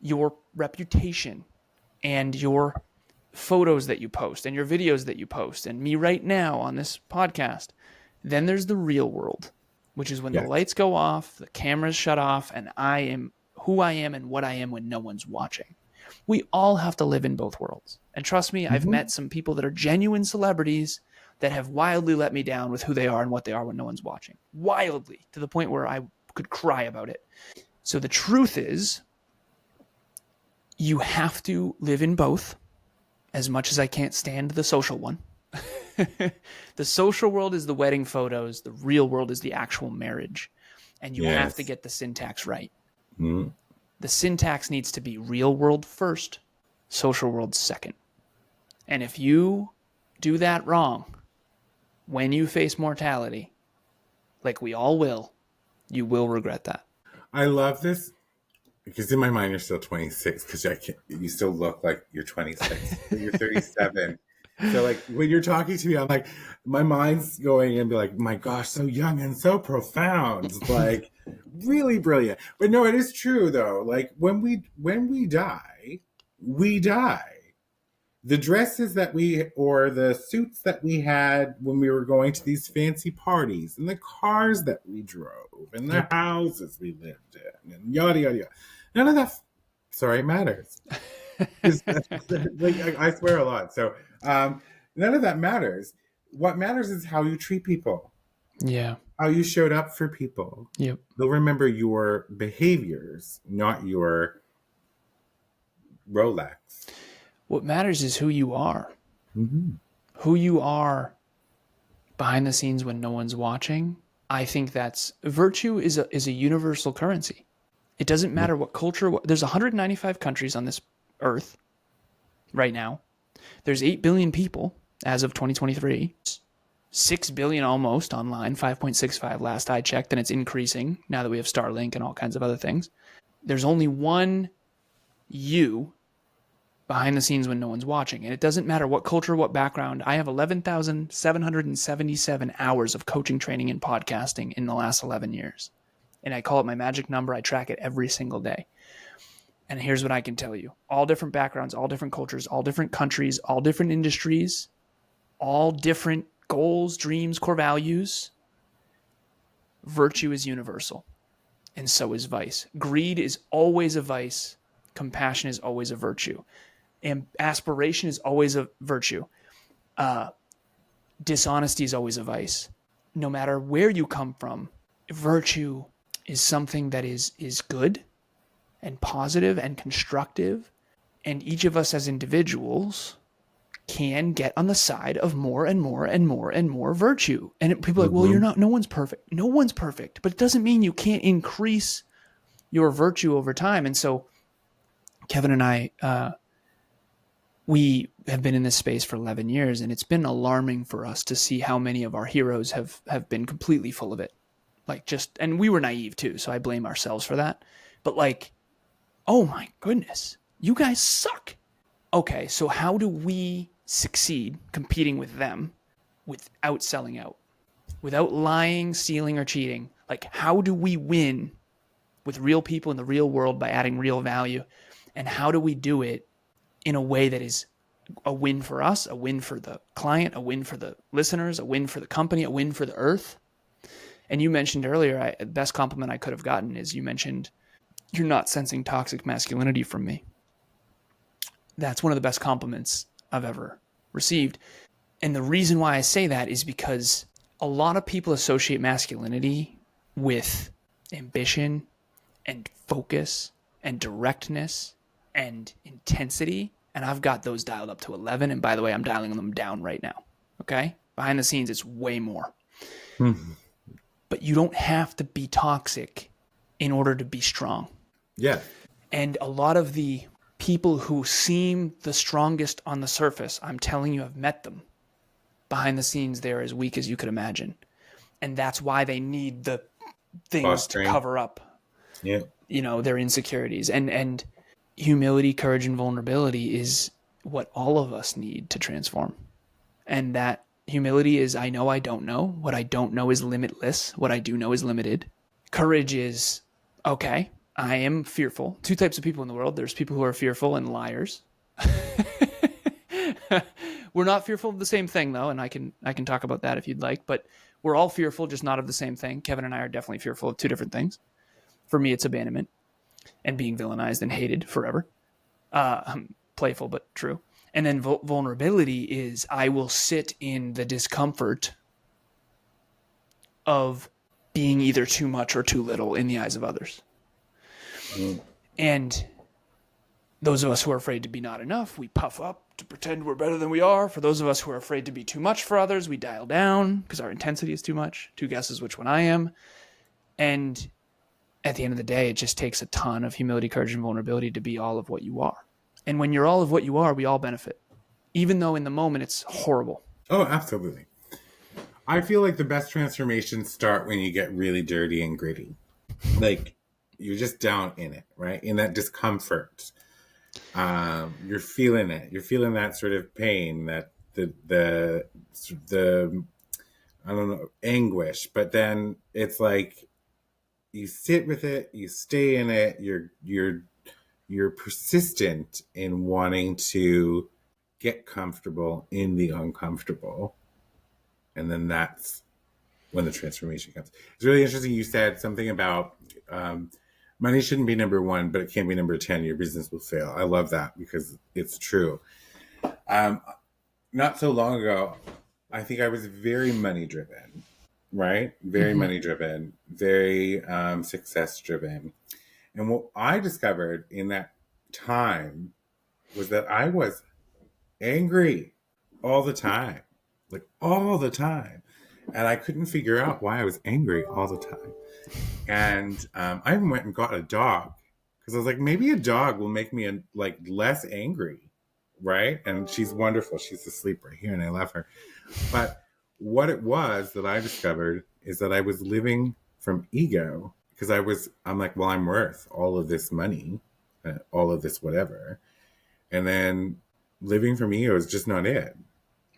your reputation, and your photos that you post, and your videos that you post, and me right now on this podcast. Then there's the real world, which is when the lights go off, the cameras shut off, and I am who I am and what I am when no one's watching. We all have to live in both worlds. And trust me, I've met some people that are genuine celebrities that have wildly let me down with who they are and what they are when no one's watching. Wildly, to the point where I could cry about it. So the truth is, you have to live in both, as much as I can't stand the social one. The social world is the wedding photos. The real world is the actual marriage. And you have to get the syntax right. Mm. The syntax needs to be real world first, social world second. And if you do that wrong, when you face mortality, like we all will, you will regret that. I love this because in my mind you're still 26 because you still look like you're 26. You're 37. So like when you're talking to me, I'm like, my mind's going and be like, my gosh, so young and so profound, like really brilliant. But no, it is true though. Like when we die, we die. The dresses or the suits that we had when we were going to these fancy parties, and the cars that we drove, and the houses we lived in, and yada yada yada. None of that, matters. Like I swear a lot. So none of that matters. What matters is how you treat people. Yeah. How you showed up for people. Yep. They'll remember your behaviors, not your Rolex. What matters is who you are. Mm-hmm. Who you are behind the scenes when no one's watching. I think that's virtue is a universal currency. It doesn't matter what culture. There's 195 countries on this earth right now. There's 8 billion people as of 2023. 6 billion almost online, 5.65 last I checked, and it's increasing now that we have Starlink and all kinds of other things. There's only one you behind the scenes when no one's watching. And it doesn't matter what culture, what background. I have 11,777 hours of coaching, training, and podcasting in the last 11 years. And I call it my magic number. I track it every single day. And here's what I can tell you. All different backgrounds, all different cultures, all different countries, all different industries, all different goals, dreams, core values. Virtue is universal. And so is vice. Greed is always a vice. Compassion is always a virtue. And aspiration is always a virtue. Dishonesty is always a vice. No matter where you come from, virtue is something that is good and positive and constructive. And each of us as individuals can get on the side of more and more and more and more virtue. And people are like, well, no one's perfect. No one's perfect. But it doesn't mean you can't increase your virtue over time. And so Kevin and I, we have been in this space for 11 years, and it's been alarming for us to see how many of our heroes have been completely full of it. And we were naive too, so I blame ourselves for that. But oh my goodness, you guys suck. Okay, so how do we succeed competing with them without selling out? Without lying, stealing, or cheating? How do we win with real people in the real world by adding real value? And how do we do it in a way that is a win for us, a win for the client, a win for the listeners, a win for the company, a win for the earth? And you mentioned earlier, the best compliment I could have gotten is you mentioned, you're not sensing toxic masculinity from me. That's one of the best compliments I've ever received. And the reason why I say that is because a lot of people associate masculinity with ambition and focus and directness and intensity. And I've got those dialed up to 11. And by the way, I'm dialing them down right now. Okay? Behind the scenes, it's way more. Mm-hmm. But you don't have to be toxic in order to be strong. Yeah. And a lot of the people who seem the strongest on the surface, I'm telling you, I've met them. Behind the scenes, they're as weak as you could imagine. And that's why they need the things to cover up, their insecurities. And humility, courage, and vulnerability is what all of us need to transform. And that humility is, I know I don't know. What I don't know is limitless. What I do know is limited. Courage is, okay, I am fearful. Two types of people in the world. There's people who are fearful and liars. We're not fearful of the same thing, though, and I can talk about that if you'd like. But we're all fearful, just not of the same thing. Kevin and I are definitely fearful of two different things. For me, it's abandonment and being villainized and hated forever. Playful, but true. And then vulnerability is I will sit in the discomfort of being either too much or too little in the eyes of others. And those of us who are afraid to be not enough, we puff up to pretend we're better than we are. For those of us who are afraid to be too much for others, we dial down because our intensity is too much. Two guesses which one I am. And at the end of the day, it just takes a ton of humility, courage, and vulnerability to be all of what you are. And when you're all of what you are, we all benefit. Even though in the moment it's horrible. Oh, absolutely. I feel like the best transformations start when you get really dirty and gritty. Like, you're just down in it, right? In that discomfort. You're feeling it. You're feeling that sort of pain, that the I don't know, anguish. But then it's like you sit with it, you stay in it, you're persistent in wanting to get comfortable in the uncomfortable. And then that's when the transformation comes. It's really interesting. You said something about money shouldn't be number one, but it can be number 10. Your business will fail. I love that because it's true. Not so long ago, I think I was very money driven, right? Very money driven, very success driven. And what I discovered in that time was that I was angry all the time, like all the time. And I couldn't figure out why I was angry all the time. And I even went and got a dog because I was like, maybe a dog will make me less angry, right? And she's wonderful. She's asleep right here and I love her. But what it was that I discovered is that I was living from ego because I'm like, well, I'm worth all of this money, all of this whatever. And then living from ego is just not it.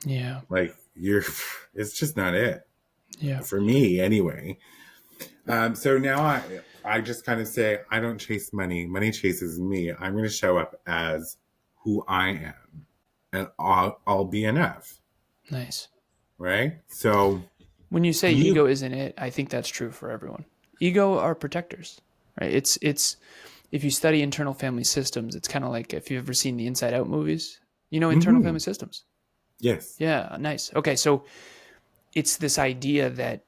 Yeah. Like it's just not it. Yeah. For me anyway. So now I just kind of say, I don't chase money. Money chases me. I'm going to show up as who I am and I'll be enough. Nice. Right? So when you say ego isn't it, I think that's true for everyone. Ego are protectors, right? It's if you study internal family systems, it's kind of like if you've ever seen the Inside Out movies, internal family systems. Yes. Yeah. Nice. Okay. So it's this idea that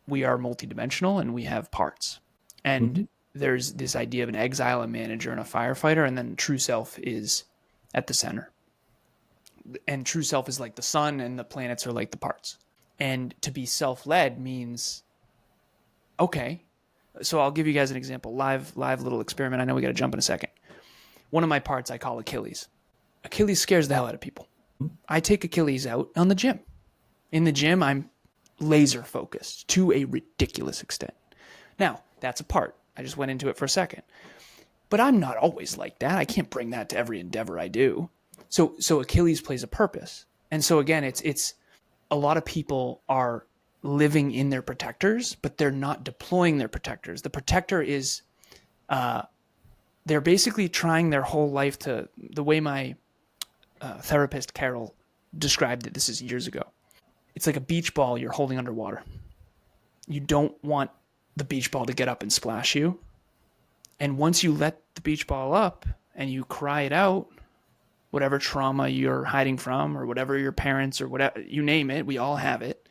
we are multidimensional and we have parts. And there's this idea of an exile, a manager, and a firefighter, and then true self is at the center. And true self is like the sun and the planets are like the parts. And to be self-led means, okay, so I'll give you guys an example, live little experiment. I know we got to jump in a second. One of my parts I call Achilles. Achilles scares the hell out of people. I take Achilles out on the gym. In the gym, I'm laser focused to a ridiculous extent. Now, that's a part. I just went into it for a second. But I'm not always like that. I can't bring that to every endeavor I do. So Achilles plays a purpose. And so again, it's a lot of people are living in their protectors, but they're not deploying their protectors. The protector is, they're basically trying their whole life to, the way my therapist, Carol, described it, this is years ago. It's like a beach ball you're holding underwater. You don't want the beach ball to get up and splash you. And once you let the beach ball up and you cry it out, whatever trauma you're hiding from or whatever your parents or whatever, you name it, we all have it.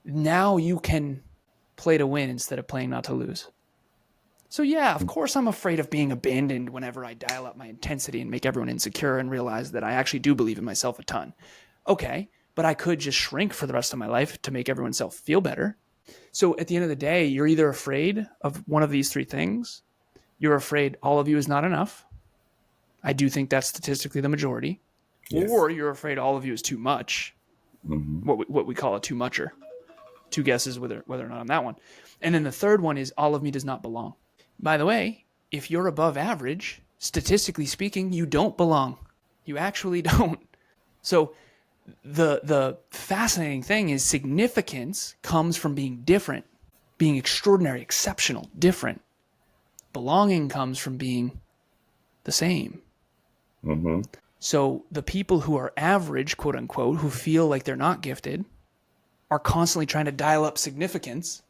Now you can play to win instead of playing not to lose. So yeah, of course I'm afraid of being abandoned whenever I dial up my intensity and make everyone insecure and realize that I actually do believe in myself a ton. Okay, but I could just shrink for the rest of my life to make everyone self feel better. So at the end of the day, you're either afraid of one of these three things. You're afraid all of you is not enough. I do think that's statistically the majority. Yes. Or you're afraid all of you is too much. Mm-hmm. What we call a too mucher. Two guesses whether or not on that one. And then the third one is all of me does not belong. By the way, if you're above average, statistically speaking, you don't belong. You actually don't. So the fascinating thing is significance comes from being different, being extraordinary, exceptional, different. Belonging comes from being the same. Mm-hmm. So the people who are average, quote unquote, who feel like they're not gifted, are constantly trying to dial up significance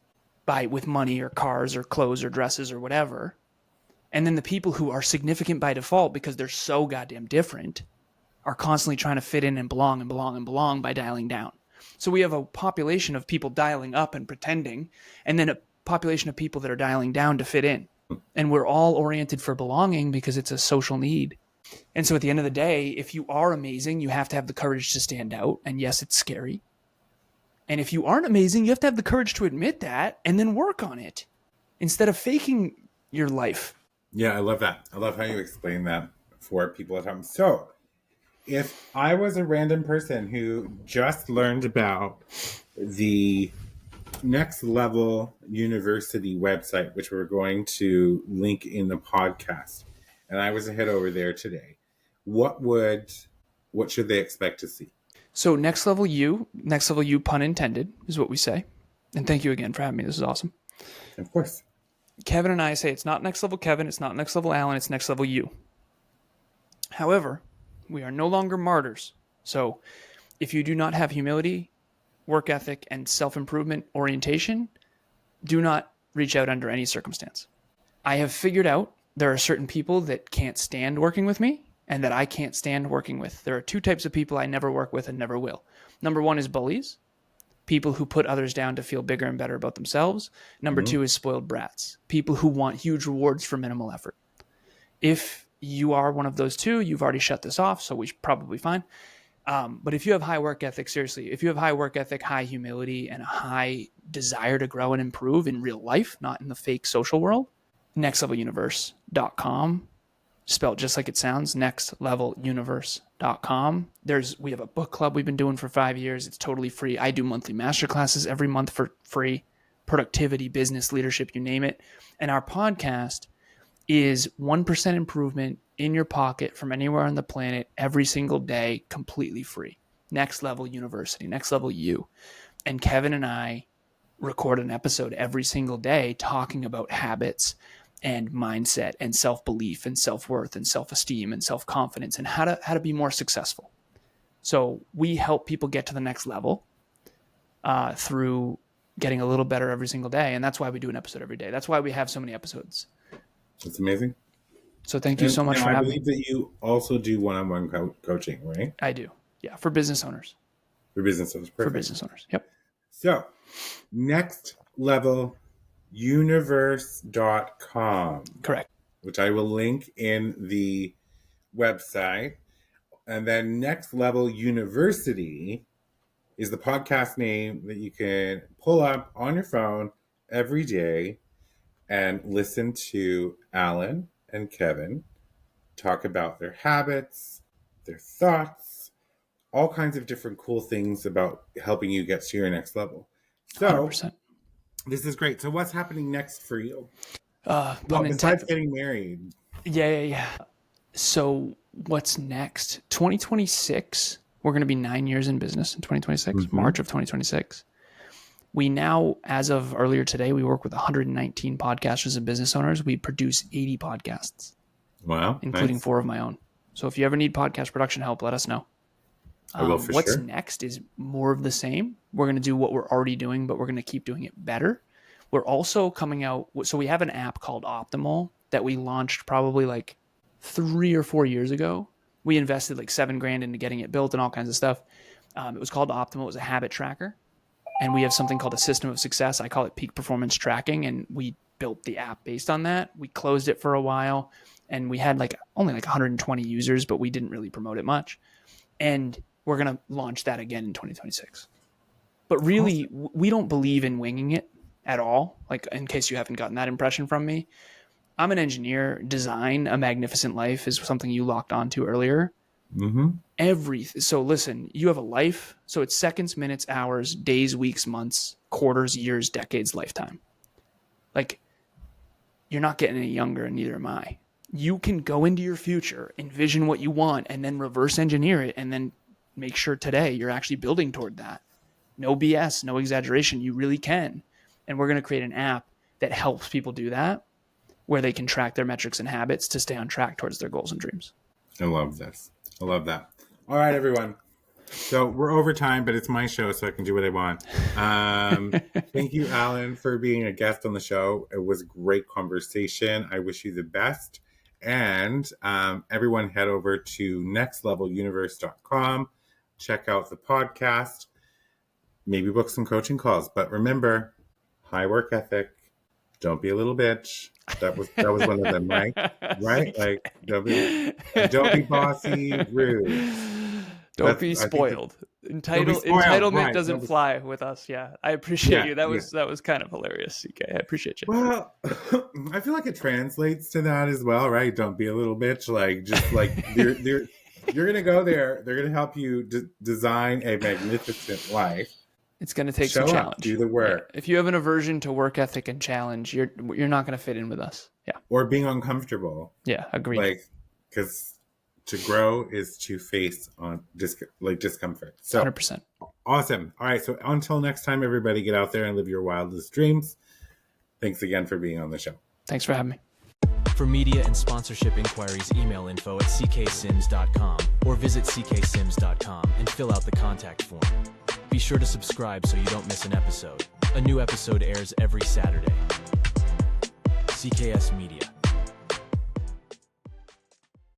with money or cars or clothes or dresses or whatever. And then the people who are significant by default because they're so goddamn different are constantly trying to fit in and belong by dialing down. So we have a population of people dialing up and pretending, and then a population of people that are dialing down to fit in. And we're all oriented for belonging because it's a social need. And so at the end of the day, if you are amazing, you have to have the courage to stand out. And yes, it's scary. And if you aren't amazing, you have to have the courage to admit that and then work on it instead of faking your life. Yeah, I love that. I love how you explain that for people at home. So if I was a random person who just learned about the Next Level University website, which we're going to link in the podcast, and I was to head over there today, what should they expect to see? So Next Level U, pun intended, is what we say. And thank you again for having me. This is awesome. Of course. Kevin and I say it's not Next Level Kevin, it's not Next Level Alan, it's Next Level U. However, we are no longer martyrs. So if you do not have humility, work ethic, and self-improvement orientation, do not reach out under any circumstance. I have figured out there are certain people that can't stand working with me and that I can't stand working with. There are two types of people I never work with and never will. Number one is bullies, people who put others down to feel bigger and better about themselves. Number two is spoiled brats, people who want huge rewards for minimal effort. If you are one of those two, you've already shut this off, so we should probably fine. But if you have high work ethic, seriously, if you have high work ethic, high humility, and a high desire to grow and improve in real life, not in the fake social world, nextleveluniverse.com, spelled just like it sounds, nextleveluniverse.com. We have a book club we've been doing for 5 years. It's totally free. I do monthly masterclasses every month for free. Productivity, business, leadership, you name it. And our podcast is 1% improvement in your pocket from anywhere on the planet every single day, completely free. Next Level University, Next Level U. And Kevin and I record an episode every single day talking about habits and mindset and self-belief and self-worth and self-esteem and self-confidence and how to be more successful. So we help people get to the next level through getting a little better every single day. And that's why we do an episode every day. That's why we have so many episodes. That's amazing. So thank you so much for having me. I believe that you also do one-on-one coaching, right? I do. Yeah, for business owners. For business owners. Perfect. For business owners. Yep. So, nextleveluniverse.com. Correct. Which I will link in the website. And then Next Level University is the podcast name that you can pull up on your phone every day and listen to Alan and Kevin talk about their habits, their thoughts, all kinds of different cool things about helping you get to your next level. So 100%. This is great. So what's happening next for you? Besides getting married. Yeah. So what's next? 2026, we're going to be 9 years in business in 2026, March of 2026. We now, as of earlier today, we work with 119 podcasters and business owners. We produce 80 podcasts. Wow. Including 4 of my own. So if you ever need podcast production help, let us know. I will for what's sure. next is more of the same. We're going to do what we're already doing, but we're going to keep doing it better. We're also coming out. So we have an app called Optimal that we launched probably like 3 or 4 years ago. We invested like $7,000 into getting it built and all kinds of stuff. It was called Optimal. It was a habit tracker. And we have something called a system of success. I call it peak performance tracking. And we built the app based on that. We closed it for a while and we had only 120 users, but we didn't really promote it much. And we're going to launch that again in 2026. But really, we don't believe in winging it at all. Like, in case you haven't gotten that impression from me, I'm an engineer. Design a magnificent life is something you locked onto earlier. So listen, you have a life. So it's seconds, minutes, hours, days, weeks, months, quarters, years, decades, lifetime. Like, you're not getting any younger, and neither am I. You can go into your future, envision what you want, and then reverse engineer it, and then make sure today you're actually building toward that. No BS, no exaggeration. You really can. And we're going to create an app that helps people do that, where they can track their metrics and habits to stay on track towards their goals and dreams. I love this. I love that. All right, everyone. So we're over time, but it's my show, so I can do what I want. Thank you, Alan, for being a guest on the show. It was a great conversation. I wish you the best. And everyone head over to NextLevelUniversity.com. Check out the podcast. Maybe book some coaching calls. But remember, high work ethic. Don't be a little bitch. That was one of them, right? Right? Like, don't be bossy, rude. Don't be spoiled. Entitlement right. Doesn't fly with us. Yeah, I appreciate you. That was kind of hilarious, CK. I appreciate you. Well, I feel like it translates to that as well, right? Don't be a little bitch. Like, just like you're gonna go there. They're gonna help you design a magnificent life. It's gonna take some challenge. Do the work. Yeah. If you have an aversion to work ethic and challenge, you're not gonna fit in with us. Yeah. Or being uncomfortable. Yeah, agreed. Like, because to grow is to face on discomfort. So 100%. Awesome. All right. So until next time, everybody, get out there and live your wildest dreams. Thanks again for being on the show. Thanks for having me. For media and sponsorship inquiries, email info@cksims.com or visit cksims.com and fill out the contact form. Be sure to subscribe so you don't miss an episode. A new episode airs every Saturday. CKS Media.